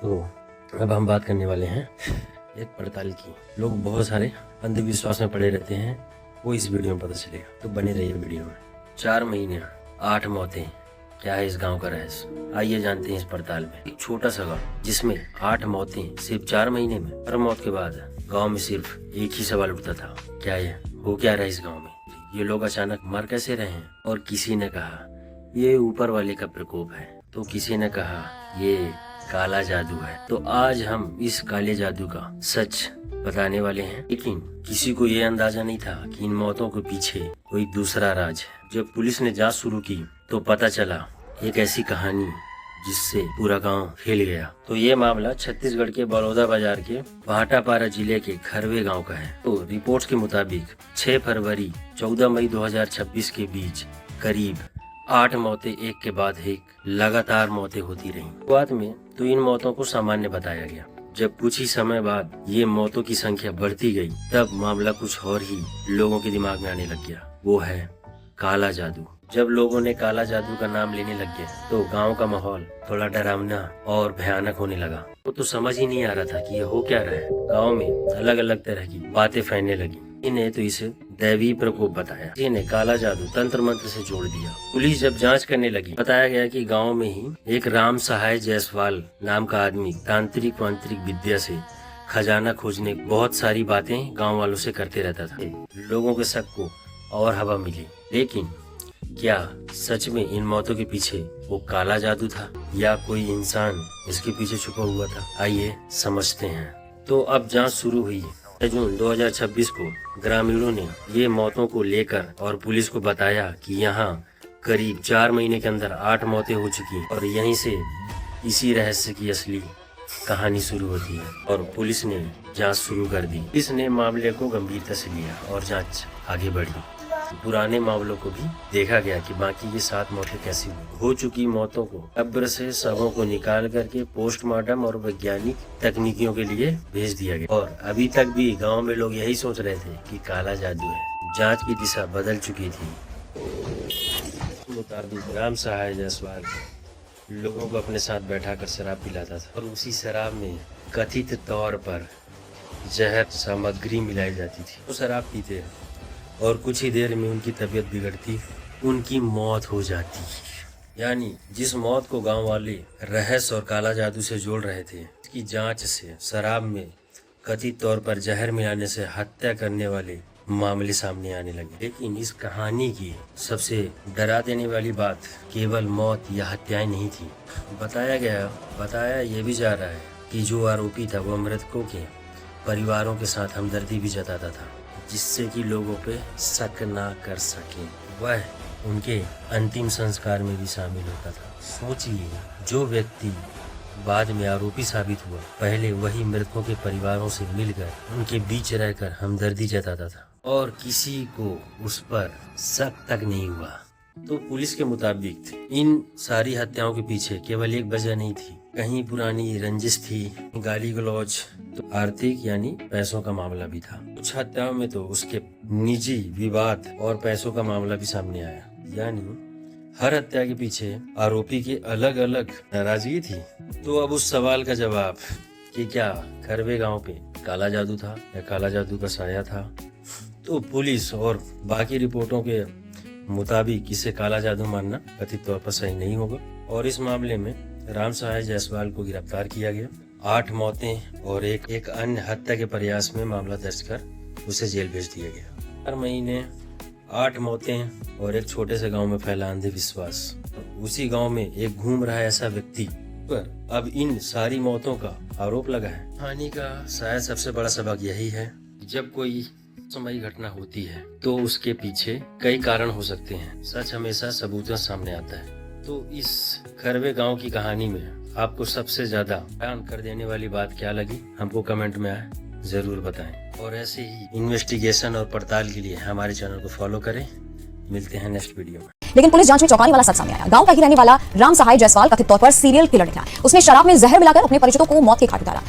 तो अब हम बात करने वाले हैं एक पड़ताल की। लोग बहुत सारे अंधविश्वास में पड़े रहते हैं, वो इस वीडियो में पता चलेगा, तो बने रहिए वीडियो में। 4 महीने 8 मौतें, क्या है इस गांव का रहस्य? आइए जानते हैं इस पड़ताल में। एक छोटा सा गांव जिसमें 8 मौतें सिर्फ 4 महीने में। हर मौत के बाद गांव में सिर्फ एक ही सवाल उठता था, क्या ये हो क्या रहा है इस गांव में? ये लोग अचानक मर कैसे रहे हैं? और किसी ने कहा ये ऊपर वाले का प्रकोप है, तो किसी ने कहा ये काला जादू है। तो आज हम इस काले जादू का सच बताने वाले हैं, लेकिन किसी को ये अंदाजा नहीं था कि इन मौतों के पीछे कोई दूसरा राज है। जब पुलिस ने जांच शुरू की तो पता चला एक ऐसी कहानी जिससे पूरा गांव हिल गया। तो ये मामला छत्तीसगढ़ के बड़ौदा बाजार के भाटापारा जिले के खरवे गांव का है। तो रिपोर्ट्स के मुताबिक 6 फरवरी 14 मई 2026 के बीच करीब 8 मौतें एक के बाद एक लगातार मौतें होती रहीं। शुरुआत में तो इन मौतों को सामान्य बताया गया। जब कुछ ही समय बाद ये मौतों की संख्या बढ़ती गई, तब मामला कुछ और ही लोगों के दिमाग में आने लग गया, वो है काला जादू। जब लोगों ने काला जादू का नाम लेने लग गए तो गांव का माहौल थोड़ा डरावना और भयानक होने लगा। वो तो समझ ही नहीं आ रहा था कि ये हो क्या रहा है। गांव में अलग अलग तरह की बातें फैलने लगी। इन्हें तो इसे दैवी प्रकोप बताया, इन्हें काला जादू तंत्र मंत्र से जोड़ दिया। पुलिस जब जांच करने लगी, बताया गया कि गांव में ही एक राम सहाय जायसवाल नाम का आदमी तांत्रिक वांत्रिक विद्या से खजाना खोजने बहुत सारी बातें गांव वालों से करते रहता था। लोगों के शक को और हवा मिली, लेकिन क्या सच में इन मौतों के पीछे वो काला जादू था या कोई इंसान इसके पीछे छुपा हुआ था? आइए समझते हैं। तो अब जांच शुरू हुई। जून 2026 को ग्रामीणों ने ये मौतों को लेकर और पुलिस को बताया कि यहाँ करीब 4 महीने के अंदर 8 मौतें हो चुकी और यहीं से इसी रहस्य की असली कहानी शुरू होती है। और पुलिस ने जांच शुरू कर दी। पुलिस ने मामले को गंभीरता से लिया और जांच आगे बढ़ी। पुराने मामलों को भी देखा गया कि बाकी ये 7 मौतें कैसी हुई। हो चुकी मौतों को कब्र से शवों को निकाल करके पोस्टमार्टम और वैज्ञानिक तकनीकियों के लिए भेज दिया गया। और अभी तक भी गांव में लोग यही सोच रहे थे कि काला जादू है। जांच की दिशा बदल चुकी थी। मुताबिक राम सहाय जायसवाल लोगों को अपने साथ बैठाकर शराब पिलाता था और उसी शराब में कथित तौर पर जहर सामग्री मिलाई जाती थी। वो शराब पीते और कुछ ही देर में उनकी तबीयत बिगड़ती, उनकी मौत हो जाती। यानी जिस मौत को गांव वाले रहस्य और काला जादू से जोड़ रहे थे, इसकी जांच से शराब में कथित तौर पर जहर मिलाने से हत्या करने वाले मामले सामने आने लगे। लेकिन इस कहानी की सबसे डरा देने वाली बात केवल मौत या हत्याएं नहीं थी। बताया ये भी जा रहा है कि जो आरोपी था वो मृतकों के परिवारों के साथ हमदर्दी भी जताता था, जिससे कि लोगों पे शक ना कर सके। वह उनके अंतिम संस्कार में भी शामिल होता था। सोचिए, जो व्यक्ति बाद में आरोपी साबित हुआ, पहले वही मृतकों के परिवारों से मिलकर उनके बीच रहकर हमदर्दी जताता था और किसी को उस पर शक तक नहीं हुआ। तो पुलिस के मुताबिक इन सारी हत्याओं के पीछे केवल एक वजह नहीं थी, कहीं पुरानी रंजिश थी, गाली गलौज, तो आर्थिक यानी पैसों का मामला भी था। कुछ हत्याओं में तो उसके निजी विवाद और पैसों का मामला भी सामने आया। यानी हर हत्या के पीछे आरोपी की अलग अलग नाराजगी थी। तो अब उस सवाल का जवाब कि क्या खरवे गांव पे काला जादू था या काला जादू का साया था, तो पुलिस और बाकी रिपोर्टों के मुताबिक इसे काला जादू मानना कथित तौर पर सही नहीं होगा। और इस मामले में राम सहाय जायसवाल को गिरफ्तार किया गया। 8 मौतें और एक अन्य हत्या के प्रयास में मामला दर्ज कर उसे जेल भेज दिया गया। 4 महीने 8 मौतें और एक छोटे से गांव में फैला अंधविश्वास। उसी गांव में एक घूम रहा है ऐसा व्यक्ति पर अब इन सारी मौतों का आरोप लगा है। कहानी का शायद सबसे बड़ा सबक यही है, जब कोई समय घटना होती है तो उसके पीछे कई कारण हो सकते हैं। सच हमेशा सबूतों सामने आता है। तो इस खरवे गांव की कहानी में आपको सबसे ज्यादा हैरान कर देने वाली बात क्या लगी, हमको कमेंट में जरूर बताएं। और ऐसे ही इन्वेस्टिगेशन और पड़ताल के लिए हमारे चैनल को फॉलो करें। मिलते हैं नेक्स्ट वीडियो में। लेकिन पुलिस जांच में चौंकाने वाला सच सामने आया। गांव का ही रहने वाला राम सहाय जायसवाल कथित तौर पर सीरियल किलर निकला। उसने शराब में जहर मिलाकर अपने परिचितों को मौत के घाट उतारा।